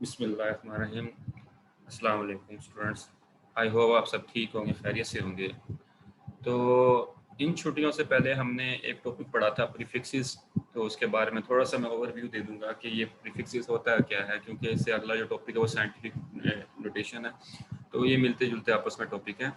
बिस्मिल्लाहिर्रहमानिर्रहीम। अस्सलाम वालेकुम स्टूडेंट्स। आई होप आप सब ठीक होंगे, खैरियत से होंगे। तो इन छुट्टियों से पहले हमने एक टॉपिक पढ़ा था प्रीफिक्सेस, तो उसके बारे में थोड़ा सा मैं ओवरव्यू दे दूंगा कि ये प्रीफिक्सेस होता है क्या है, क्योंकि इससे अगला जो टॉपिक है वो साइंटिफिक नोटेशन है, तो ये मिलते जुलते आपस में टॉपिक हैं।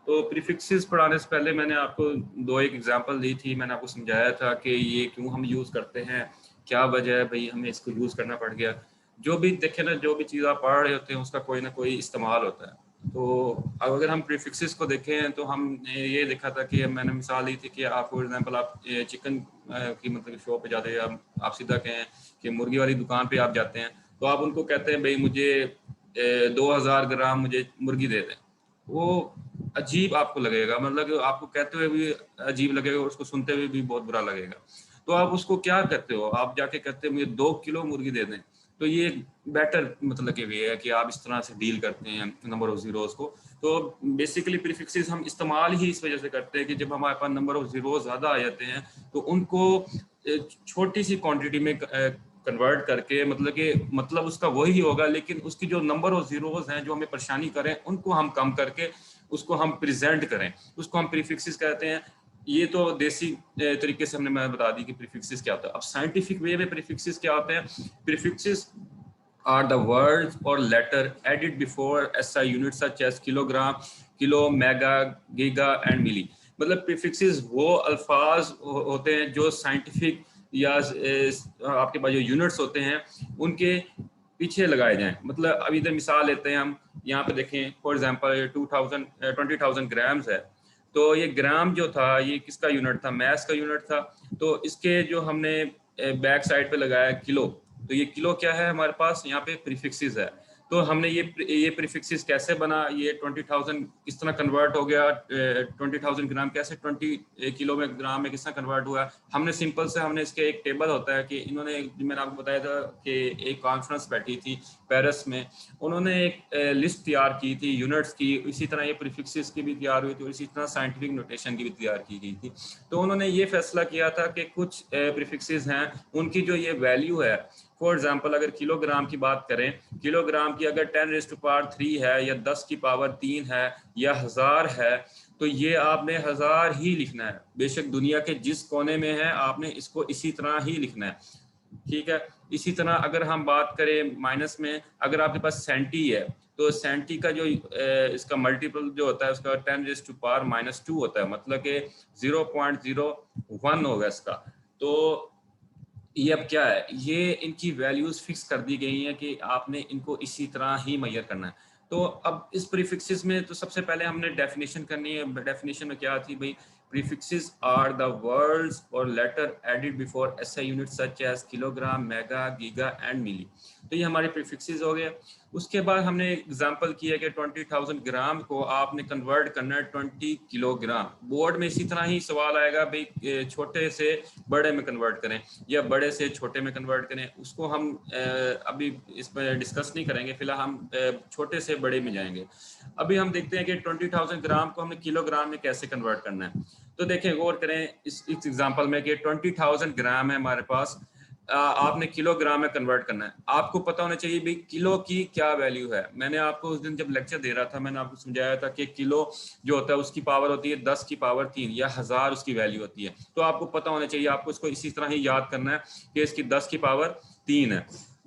तो प्रीफिक्सेस पढ़ाने से पहले मैंने आपको दो एक एग्जांपल दी थी। मैंने आपको समझाया था कि ये क्यों हम यूज़ करते हैं, क्या वजह है भाई हमें इसको यूज़ करना पड़ गया। जो भी देखे ना, जो भी चीज़ आप पढ़ रहे होते हैं उसका कोई ना कोई इस्तेमाल होता है। तो अब अगर हम प्रीफिक्सेस को देखें तो हमने ये देखा था कि मैंने मिसाल दी थी कि आप फॉर एग्जांपल आप चिकन की मतलब शॉप पे जाते हैं, आप सीधा कहें कि मुर्गी वाली दुकान पे आप जाते हैं, तो आप उनको कहते हैं भाई मुझे 2000 ग्राम मुझे मुर्गी दे दें। वो अजीब आपको लगेगा, मतलब आपको कहते हुए भी अजीब लगेगा और उसको सुनते हुए भी बहुत बुरा लगेगा। तो आप उसको क्या कहते हो, आप जाके कहते हो मुझे 2 किलो मुर्गी दे दें। तो ये बेटर मतलब कि वे है कि आप इस तरह से डील करते हैं नंबर ऑफ जीरोस को। तो बेसिकली प्रीफिक्सेस हम इस्तेमाल ही इस वजह से करते हैं कि जब हमारे पास नंबर ऑफ जीरोस ज़्यादा आ जाते हैं तो उनको छोटी सी क्वांटिटी में कन्वर्ट करके, मतलब उसका वही होगा, लेकिन उसकी जो नंबर ऑफ जीरोस हैं जो हमें परेशानी करें उनको हम कम करके उसको हम प्रेजेंट करें, उसको हम प्रीफिक्सेस कहते हैं। ये तो देसी तरीके से हमने मैं बता दी कि प्रीफिक्सेस क्या होता है। अब साइंटिफिक वे में प्रीफिक्सेस क्या होते हैं? Prefixes are the words or letter added before SI units such as kilogram, kilo, mega, giga and milli। मतलब प्रीफिक्सेस वो अल्फाज होते हैं जो साइंटिफिक या आपके पास जो यूनिट्स होते हैं उनके पीछे लगाए जाएं। मतलब अभी इधर मिसाल लेते हैं हम, यहाँ पे देखें फॉर एग्जांपल 20,000 ग्राम्स है। तो ये ग्राम जो था ये किसका यूनिट था? मैस का यूनिट था। तो इसके जो हमने बैक साइड पे लगाया किलो, तो ये किलो क्या है हमारे पास यहाँ पे प्रीफिक्सेस है। तो हमने ये प्रीफिक्सेस कैसे बना, ये 20,000 किस तरह कन्वर्ट हो गया, 20,000 ग्राम कैसे 20 किलो में ग्राम में किस तरह कन्वर्ट हुआ। हमने सिंपल से हमने इसके एक टेबल होता है कि इन्होंने, मैंने आपको बताया था कि एक कॉन्फ्रेंस बैठी थी पेरिस में, उन्होंने एक लिस्ट तैयार की थी यूनिट्स की। इसी तरह ये प्रीफिक्सेस की भी तैयार हुई थी और इसी तरह साइंटिफिक नोटेशन की भी तैयार की गई थी। तो उन्होंने ये फैसला किया था कि कुछ प्रीफिक्सेस हैं उनकी जो ये वैल्यू है, फॉर एग्जांपल अगर किलोग्राम की बात करें, किलोग्राम की अगर 10⁻³ है या 10⁻³ है या 1000 है, तो ये आपने 1000 ही लिखना है। बेशक दुनिया के जिस कोने में है आपने इसको इसी तरह ही लिखना है, ठीक है। इसी तरह अगर हम बात करें माइनस में, अगर आपके पास सेंटी है तो सेंटी का जो इसका मल्टीपल जो होता है उसका 10⁻⁻² होता है, मतलब कि 0.01 होगा इसका। तो ये अब क्या है, ये इनकी वैल्यूज फिक्स कर दी गई हैं कि आपने इनको इसी तरह ही मेजर करना है। तो अब इस प्रीफिक्सेस में तो सबसे पहले हमने डेफिनेशन करनी है। डेफिनेशन में क्या थी भाई? प्रीफिक्सेस आर द वर्ड्स और letter added before SI unit such as kilogram, mega, giga and milli. तो ये हमारे प्रीफिक्सेस हो गए। उसके बाद हमने एग्जांपल किया कि 20,000 ग्राम को आपने कन्वर्ट करना है 20 किलोग्राम। बोर्ड में इसी तरह ही सवाल आएगा भाई छोटे से बड़े में कन्वर्ट करें या बड़े से छोटे में कन्वर्ट करें। उसको हम अभी इस पर डिस्कस नहीं करेंगे, फिलहाल हम छोटे से बड़े में जाएंगे। अभी हम देखते हैं कि 20,000 ग्राम को हमने किलोग्राम में कैसे कन्वर्ट करना है। तो देखें, गौर करें इस एग्जांपल में कि 20,000 ग्राम है हमारे पास, आपने किलोग्राम में कन्वर्ट करना है। आपको पता होना चाहिए भाई किलो की क्या वैल्यू है। मैंने आपको उस दिन जब लेक्चर दे रहा था मैंने आपको समझाया था कि किलो जो होता है उसकी पावर होती है 10⁻³ या 1000 उसकी वैल्यू होती है। तो आपको पता होना चाहिए, आपको इसको इसी तरह ही याद करना है कि इसकी 10⁻³ है।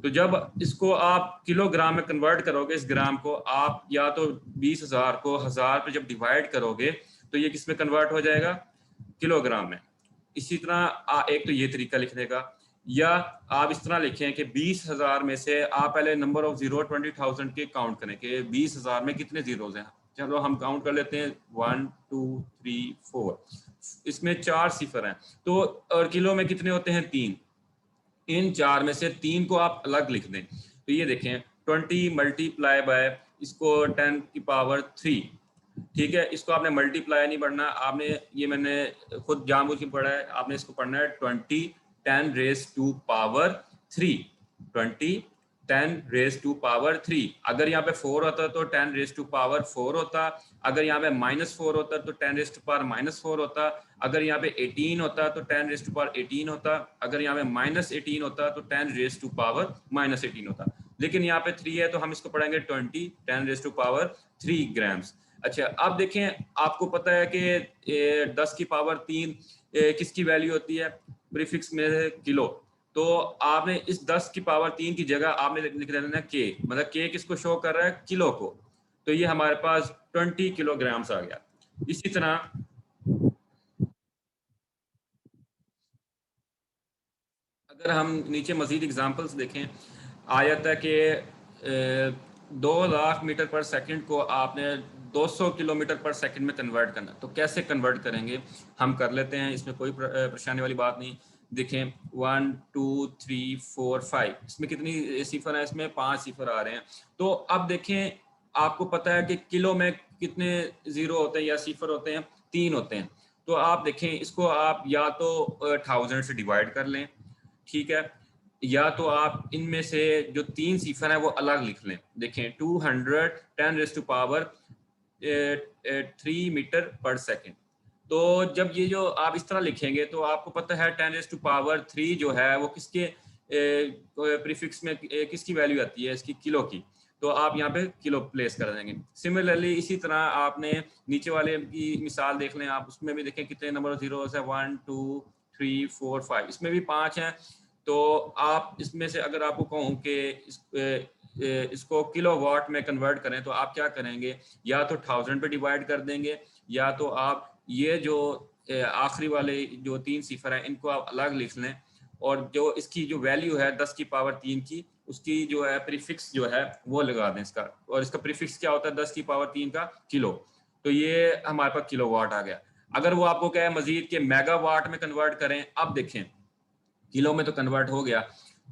तो जब इसको आप किलोग्राम में कन्वर्ट करोगे इस ग्राम को, आप या तो 20,000 को 1000 पे जब डिवाइड करोगे तो ये किस में कन्वर्ट हो जाएगा? किलोग्राम में। इसी तरह एक तो ये तरीका लिखने का, या आप इस तरह लिखें कि 20,000 में से आप पहले नंबर ऑफ जीरो 20,000 के काउंट करें कि 20,000 में कितने जीरोज हैं। चलो हम काउंट कर लेते हैं 1 2 3 4, इसमें 4 सिफर हैं। तो और किलो में कितने होते हैं? 3। इन 4 में से 3 को आप अलग लिख दें। तो ये देखें 20 मल्टीप्लाई बाय इसको 10⁻³, ठीक है। इसको आपने मल्टीप्लाई नहीं पढ़ना, आपने ये मैंने खुद जानबूझ के पढ़ा है, आपने इसको पढ़ना है 20 10⁻³ 20 10⁻³ अगर यहाँ पे 4 होता तो 10⁻⁴ होता, अगर यहाँ पे -4 होता तो 10⁻⁻4 होता, अगर यहाँ पे 18 होता तो 10⁻18 होता, अगर यहाँ पे -18 होता तो 10⁻⁻18 होता। लेकिन यहाँ पे 3 है तो हम इसको पढ़ेंगे 10⁻³ ग्राम्स। अच्छा, अब देखें, आपको पता है कि 10 की पावर 3 किसकी वैल्यू होती है, प्रीफिक्स में है किलो। तो आपने इस 10 की पावर 3 की जगह आपने लिख देना के, मतलब के किसको शो कर रहा है, किलो को। तो ये हमारे पास 20 किलोग्राम्स आ गया। इसी तरह अगर हम नीचे मजीद एग्जांपल्स देखें, आ जाता है कि 2 लाख मीटर पर सेकंड को आपने 200 किलोमीटर पर सेकंड में कन्वर्ट करना। तो कैसे कन्वर्ट करेंगे, हम कर लेते हैं, इसमें कोई परेशानी वाली बात नहीं। देखें 1 2 3 4 5, इसमें कितनी सिफर है, इसमें 5 सिफर आ रहे हैं। तो अब देखें, आपको पता है कि किलो में कितने जीरो होते हैं या सिफर होते हैं, 3 होते हैं। तो आप देखें, इसको आप या तो 1000 से डिवाइड कर लें, ठीक है, या तो आप इनमें से जो 3 सिफर है वो अलग लिख लें। देखें 210⁻³ मीटर पर सेकेंड। तो जब ये जो आप इस तरह लिखेंगे तो आपको पता है 10⁻³ जो है वो किसके प्रीफिक्स में किसकी वैल्यू आती है, इसकी किलो की। तो आप यहाँ पे किलो प्लेस कर देंगे। सिमिलरली इसी तरह आपने नीचे वाले की मिसाल देख लें, आप उसमें भी देखें कितने नंबर जीरो है, 1 2 3 4 5, इसमें भी 5 हैं। तो आप इसमें से अगर आपको कहूँ कि इसको किलोवाट में कन्वर्ट करें तो आप क्या करेंगे, या तो 1000 पे डिवाइड कर देंगे, या तो आप ये जो आखिरी वाले जो 3 सिफर हैं इनको आप अलग लिख लें, और जो इसकी जो वैल्यू है 10 की पावर 3 की, उसकी जो है प्रीफिक्स जो है वो लगा दें इसका। और इसका प्रीफिक्स क्या होता है, 10 की पावर 3 का किलो। तो ये हमारे पास किलोवाट आ गया। अगर वो आपको क्या है मजीद के मेगावाट में कन्वर्ट करें, अब देखें किलो में तो कन्वर्ट हो गया,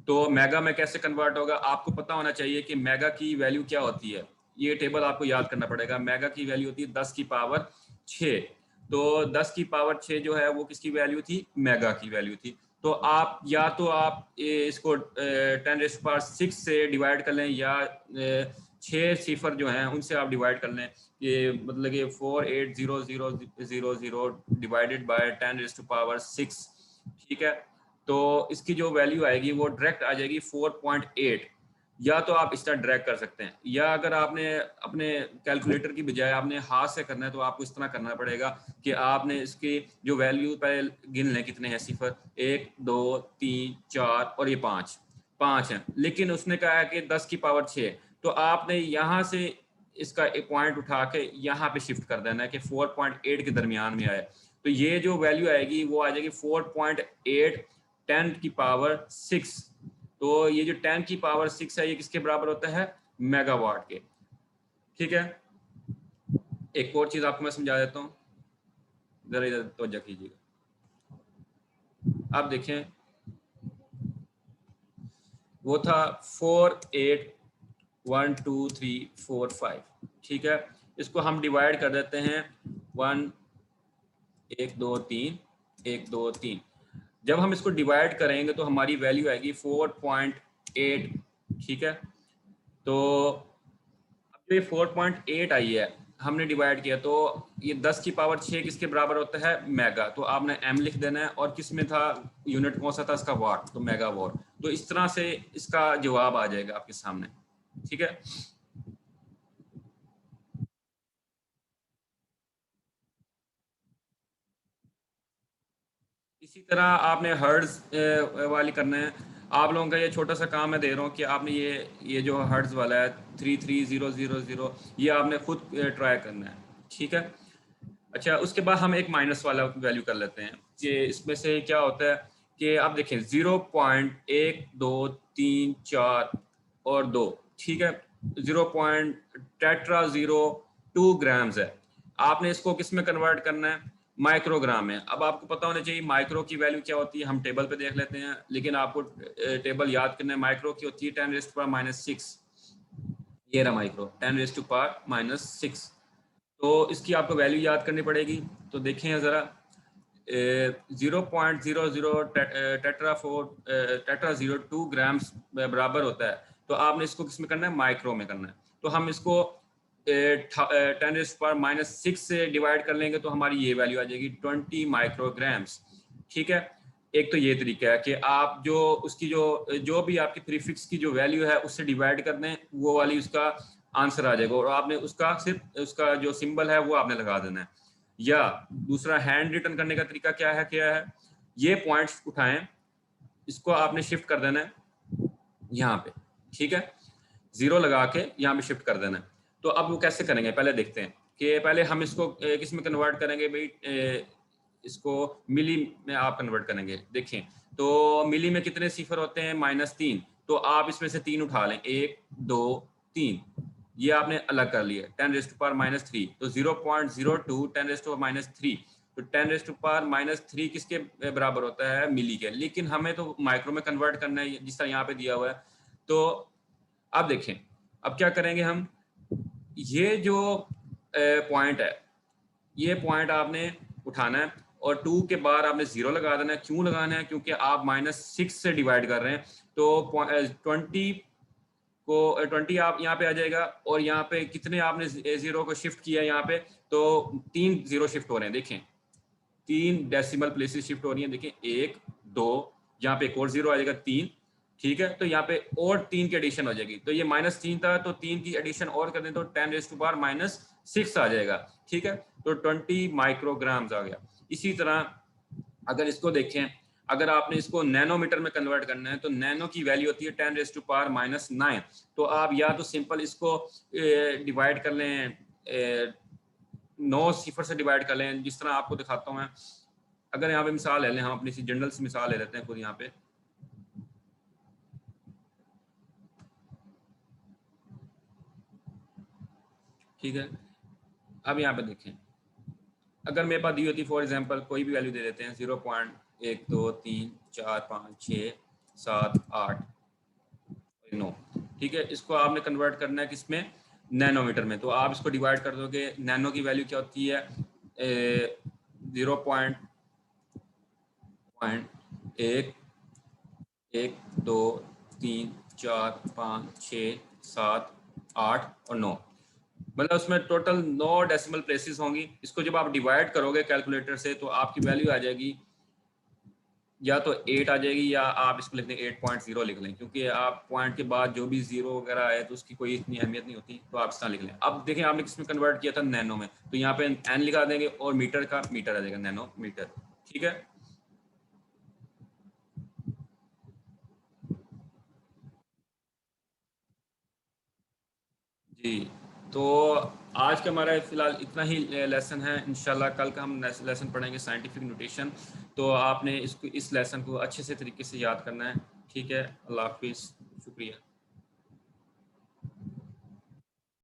तो मेगा में कैसे कन्वर्ट होगा, आपको पता होना चाहिए कि मेगा की वैल्यू क्या होती है। ये टेबल आपको याद करना पड़ेगा। मेगा की वैल्यू होती है 10 की पावर 6। तो 10 की पावर 6 जो है वो किसकी वैल्यू थी, मेगा की वैल्यू थी। तो आप या तो आप इसको 10⁻6 से डिवाइड कर लें, या 6 सिफर जो हैं उनसे आप डिवाइड कर लें। ये मतलब कि 4800000 डिवाइडेड बाय 10⁻6, ठीक है। तो इसकी जो वैल्यू आएगी वो डायरेक्ट आ जाएगी 4.8। या तो आप इस तरह ड्रैग कर सकते हैं, या अगर आपने अपने कैलकुलेटर की बजाय आपने हाथ से करना है तो आपको इस तरह करना पड़ेगा कि आपने इसकी जो वैल्यू पहले गिन लें कितने हैं सिफर, 1 2 3 4 और ये 5 5 हैं। लेकिन उसने कहा है कि 10 की पावर 6, तो आपने यहाँ से इसका एक पॉइंट उठा के यहाँ पे शिफ्ट कर देना है कि 4.8 के दरमियान में आए। तो ये जो वैल्यू आएगी वो आ जाएगी 4.8 10 की पावर 6। तो ये जो 10 की पावर 6 है ये किसके बराबर होता है, मेगावाट के। ठीक है, एक और चीज आपको मैं समझा देता हूँ, जरा इधर तवज्जो कीजिएगा। आप देखें वो था 4 8 1 2 3 4 5, ठीक है। इसको हम डिवाइड कर देते हैं 1 1 2 3 1 2 3। जब हम इसको डिवाइड करेंगे तो हमारी वैल्यू आएगी 4.8, ठीक है। तो अब जो ये 4.8 आई है हमने डिवाइड किया, तो ये 10 की पावर 6 किसके बराबर होता है, मेगा। तो आपने एम लिख देना है, और किस में था यूनिट कौन सा था इसका, वाट, तो मेगा वाट। तो इस तरह से इसका जवाब आ जाएगा आपके सामने, ठीक है। इसी तरह आपने हर्ट्ज वाली करना है। आप लोगों का ये छोटा सा काम मैं दे रहा हूँ कि आपने ये जो हर्ट्ज वाला है 33000, ये आपने खुद ट्राई करना है, ठीक है। अच्छा, उसके बाद हम एक माइनस वाला वैल्यू कर लेते हैं कि इसमें से क्या होता है कि आप देखें 0.1234 और 2, ठीक है। 0.टेट्रा 02 ग्राम्स है। आपने इसको किस में कन्वर्ट करना है, माइक्रोग्राम में। अब आपको पता होना चाहिए माइक्रो की वैल्यू क्या होती है, हम टेबल पे देख लेते हैं, लेकिन आपको टेबल याद करना है। माइक्रो की होती है 10⁻⁻6, ये रहा माइक्रो 10⁻⁻6। तो इसकी आपको वैल्यू याद करनी पड़ेगी। तो देखें ज़रा 0.00 टेट्रा 02 ग्राम्स बराबर होता है। तो आपने इसको किस में करना है, माइक्रो में करना है। तो हम इसको 10⁻⁻6 से डिवाइड कर लेंगे तो हमारी ये वैल्यू आ जाएगी 20 माइक्रोग्राम्स, ठीक है। एक तो ये तरीका है कि आप जो उसकी जो भी आपकी प्रीफिक्स की जो वैल्यू है उससे डिवाइड कर दें, वो वाली उसका आंसर आ जाएगा और आपने उसका सिर्फ उसका जो सिंबल है वो आपने लगा देना है। या दूसरा हैंड रिटर्न करने का तरीका क्या है, ये पॉइंट्स उठाएं, इसको आपने शिफ्ट कर देना है यहाँ पे, ठीक है, 0 लगा के यहाँ पे शिफ्ट कर देना है। तो अब वो कैसे करेंगे पहले देखते हैं कि पहले हम इसको किस में कन्वर्ट करेंगे भाई, इसको मिली में आप कन्वर्ट करेंगे। देखें तो मिली में कितने सिफर होते हैं, -3, तो आप इसमें से 3 उठा लें, 1 2 3, ये आपने अलग कर लिया, 10⁻³ तो 0.02 10⁻³ तो 10⁻³ किसके बराबर होता है, मिली के। लेकिन हमें तो माइक्रो में कन्वर्ट करना है जिस तरह यहाँ पे दिया हुआ है। तो अब देखें अब क्या करेंगे हम, ये जो पॉइंट है, ये पॉइंट आपने उठाना है और 2 के बाद आपने 0 लगा देना है। क्यों लगाना है, क्योंकि आप -6 से डिवाइड कर रहे हैं, तो 20 को 20 आप यहाँ पे आ जाएगा और यहाँ पे कितने आपने 0 को शिफ्ट किया यहाँ पे, तो 3 0 शिफ्ट हो रहे हैं। देखें 3 डेसिमल प्लेसेस शिफ्ट हो रही हैं। देखें 1 2, यहाँ पे एक और 0 आ जाएगा 3, ठीक है, तो यहाँ पे और 3 की एडिशन हो जाएगी। तो ये -3 था तो 3 की एडिशन और कर दें तो 10⁻⁻6 आ जाएगा, ठीक है, तो 20 माइक्रोग्राम्स आ गया। इसी तरह अगर इसको देखें, अगर आपने इसको नैनोमीटर में कन्वर्ट करना है तो नैनो की वैल्यू होती है 10⁻⁹। तो आप या तो सिंपल इसको डिवाइड कर लें, 9 सिफर से डिवाइड कर लें, जिस तरह आपको दिखाता हूँ मैं। अगर यहाँ पे मिसाल ले लें, हम अपनी सी जनरल सी मिसाल ले लेते हैं खुद यहाँ पे, ठीक है। अब यहाँ पे देखें, अगर मेरे पास दी होती फॉर एग्जांपल कोई भी वैल्यू दे देते हैं 0.1 2 3 4 5 6 7 8 9, ठीक है, इसको आपने कन्वर्ट करना है किसमें, नैनोमीटर में। तो आप इसको डिवाइड कर दोगे, नैनो की वैल्यू क्या होती है, 0.1 1 2 3 4 5 6 7 8 और 9, मतलब उसमें टोटल 9 डेसिमल प्लेसेस होंगी। इसको जब आप डिवाइड करोगे कैलकुलेटर से तो आपकी वैल्यू आ जाएगी या तो 8 आ जाएगी, या आप इसको लिख लें 8.0 लिख लें, क्योंकि आप पॉइंट के बाद जो भी 0 वगैरह आए तो उसकी कोई इतनी अहमियत नहीं होती, तो आप इस तरह लिख लें। अब देखें आपने किस में कन्वर्ट किया था, नैनो में, तो यहाँ पे एन लिखा देंगे और मीटर का मीटर आ जाएगा, नैनो मीटर, ठीक है। जी, तो आज का हमारा फिलहाल इतना ही लेसन है। इंशाल्लाह कल का हम लेसन पढ़ेंगे साइंटिफिक नोटेशन। तो आपने इसको इस लेसन को अच्छे से तरीके से याद करना है, ठीक है। अल्लाह हाफिज़, शुक्रिया।